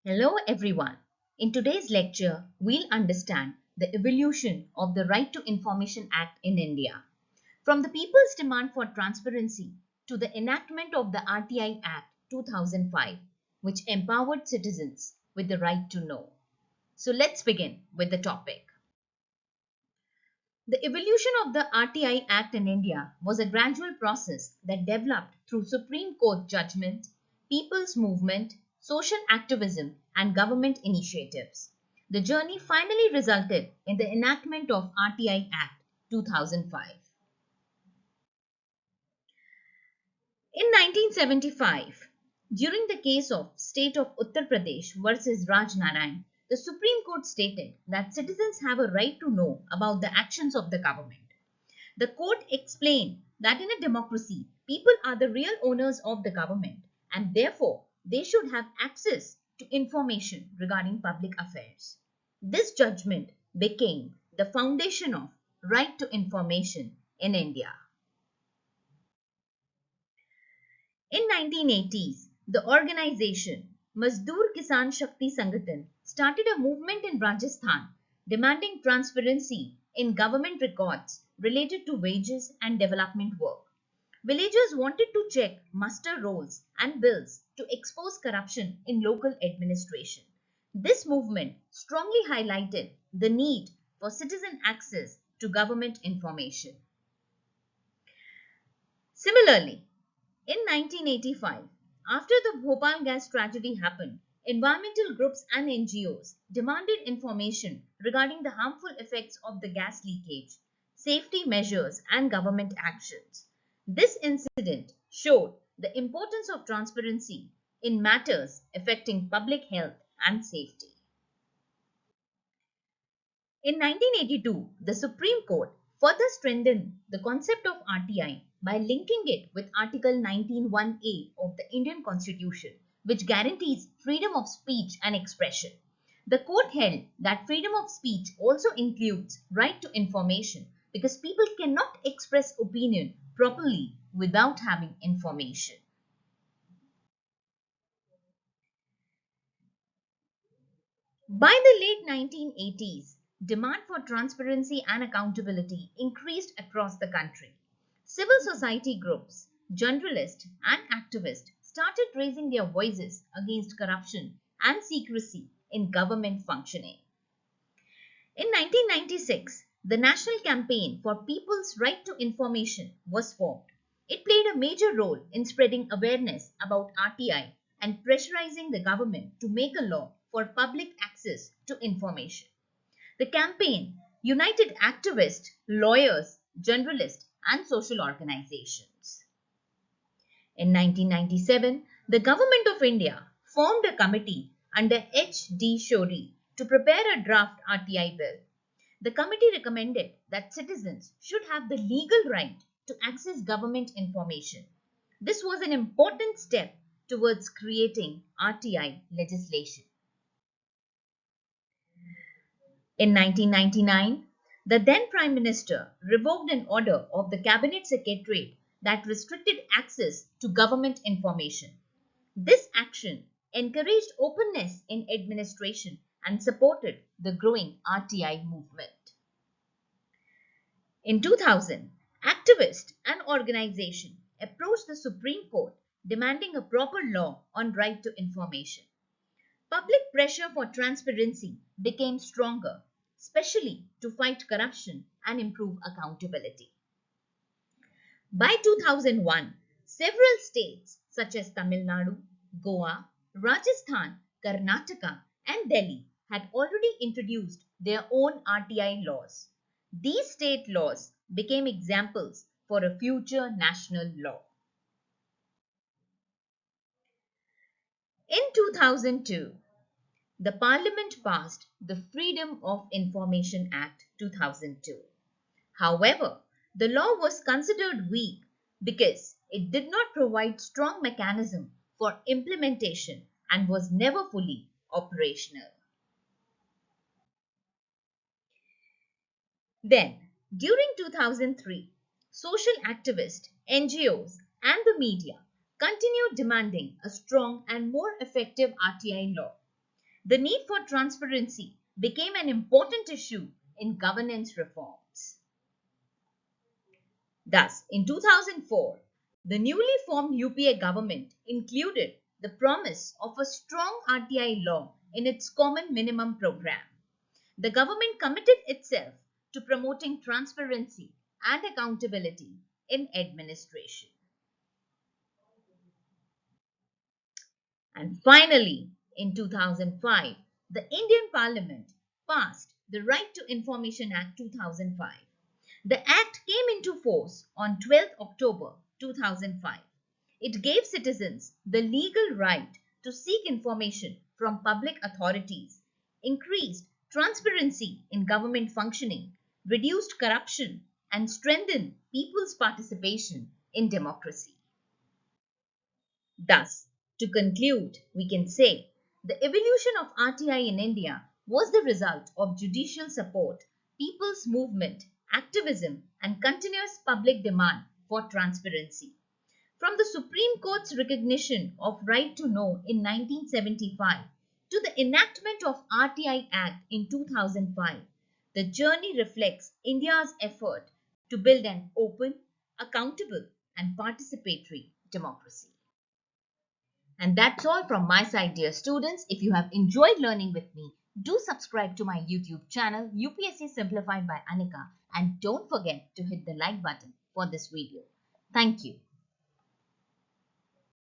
Hello everyone. In today's lecture, we'll understand the evolution of the Right to Information Act in India. From the people's demand for transparency to the enactment of the RTI Act 2005, which empowered citizens with the right to know. So let's begin with the topic. The evolution of the RTI Act in India was a gradual process that developed through Supreme Court judgment, people's movement, social activism, and government initiatives. The journey finally resulted in the enactment of RTI Act 2005. In 1975, during the case of State of Uttar Pradesh versus Raj Narayan, the Supreme Court stated that citizens have a right to know about the actions of the government. The court explained that in a democracy, people are the real owners of the government and therefore they should have access to information regarding public affairs. This judgment became the foundation of right to information in India. In 1980s, the organization Mazdoor Kisan Shakti Sangathan started a movement in Rajasthan demanding transparency in government records related to wages and development work. Villagers wanted to check muster rolls and bills to expose corruption in local administration. This movement strongly highlighted the need for citizen access to government information. Similarly, in 1985, after the Bhopal gas tragedy happened, environmental groups and NGOs demanded information regarding the harmful effects of the gas leakage, safety measures, and government actions. This incident showed the importance of transparency in matters affecting public health and safety. In 1982, the Supreme Court further strengthened the concept of RTI by linking it with Article 19(1)(a) of the Indian Constitution, which guarantees freedom of speech and expression. The court held that freedom of speech also includes right to information because people cannot express opinion properly without having information. By the late 1980s, demand for transparency and accountability increased across the country. Civil society groups, journalists, and activists started raising their voices against corruption and secrecy in government functioning. In 1996, the National Campaign for People's Right to Information was formed. It played a major role in spreading awareness about RTI and pressurizing the government to make a law for public access to information. The campaign united activists, lawyers, journalists, and social organizations. In 1997, the Government of India formed a committee under H.D. Shori to prepare a draft RTI bill. The committee recommended that citizens should have the legal right to access government information. This was an important step towards creating RTI legislation. In 1999, the then Prime Minister revoked an order of the Cabinet Secretariat that restricted access to government information. This action encouraged openness in administration and supported the growing RTI movement. In 2000, activists and organizations approached the Supreme Court demanding a proper law on right to information. Public pressure for transparency became stronger, especially to fight corruption and improve accountability. By 2001, several states such as Tamil Nadu, Goa, Rajasthan, Karnataka, and Delhi had already introduced their own RTI laws. These state laws became examples for a future national law. In 2002, the Parliament passed the Freedom of Information Act 2002. However, the law was considered weak because it did not provide strong mechanism for implementation and was never fully operational. Then, during 2003, social activists, NGOs, and the media continued demanding a strong and more effective RTI law. The need for transparency became an important issue in governance reforms. Thus, in 2004, the newly formed UPA government included the promise of a strong RTI law in its common minimum program. The government committed itself to promoting transparency and accountability in administration. And finally, in 2005, the Indian Parliament passed the Right to Information Act 2005. The act came into force on 12th October 2005. It gave citizens the legal right to seek information from public authorities, increased transparency in government functioning, reduced corruption, and strengthened people's participation in democracy. Thus, to conclude, we can say the evolution of RTI in India was the result of judicial support, people's movement, activism, and continuous public demand for transparency. From the Supreme Court's recognition of right to know in 1975 to the enactment of RTI Act in 2005, the journey reflects India's effort to build an open, accountable, and participatory democracy. And that's all from my side, dear students. If you have enjoyed learning with me, do subscribe to my YouTube channel, UPSC Simplified by Anika, and don't forget to hit the like button for this video. Thank you.